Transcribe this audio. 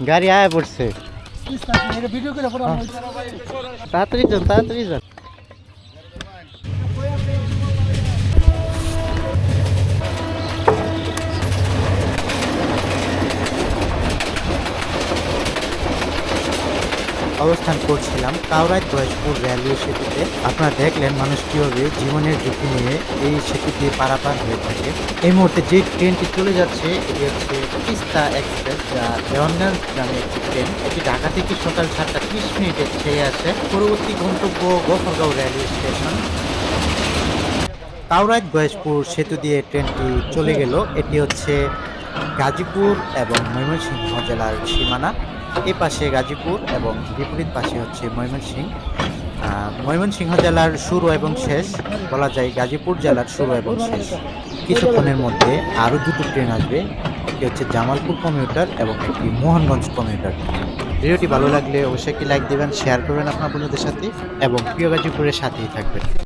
গাড়ি আয়া পড়ছে। তাড়াতাড়ি যান, তাড়াতাড়ি যান। অবস্থান করছিলাম কাউরাই বয়সপুর রেলওয়ে সেতুতে। আপনারা দেখলেন মানুষ কীভাবে জীবনের ঝুঁকি নিয়ে এই সেতু দিয়ে পারাপার হয়ে থাকে। এই মুহূর্তে যে ট্রেনটি চলে যাচ্ছে এটি হচ্ছে তিস্তা এক্সপ্রেস, যা দেওয়ানগঞ্জ নামে একটি ট্রেন। এটি ঢাকা থেকে সকাল 7টা 30 ছেড়ে আসে। পরবর্তী গন্তব্য গফরগাঁও রেলওয়ে স্টেশন। কাউরাই বয়সপুর সেতু দিয়ে ট্রেনটি চলে গেল। এটি হচ্ছে গাজীপুর এবং ময়মনসিংহ জেলার সীমানা। এ পাশে গাজীপুর এবং বিপরীত পাশে হচ্ছে ময়মনসিংহ। ময়মনসিংহ জেলার শুরু এবং শেষ, বলা যায় গাজীপুর জেলার শুরু এবং শেষ। কিছুক্ষণের মধ্যে আরও দুটো ট্রেন আসবে। একটি হচ্ছে জামালপুর কমিউটার এবং একটি মোহনগঞ্জ কমিউটার। ভিডিওটি ভালো লাগলে অবশ্যই একটি লাইক দেবেন, শেয়ার করবেন আপনার বন্ধুদের সাথে এবং প্রিয় গাজীপুরের সাথেই থাকবেন।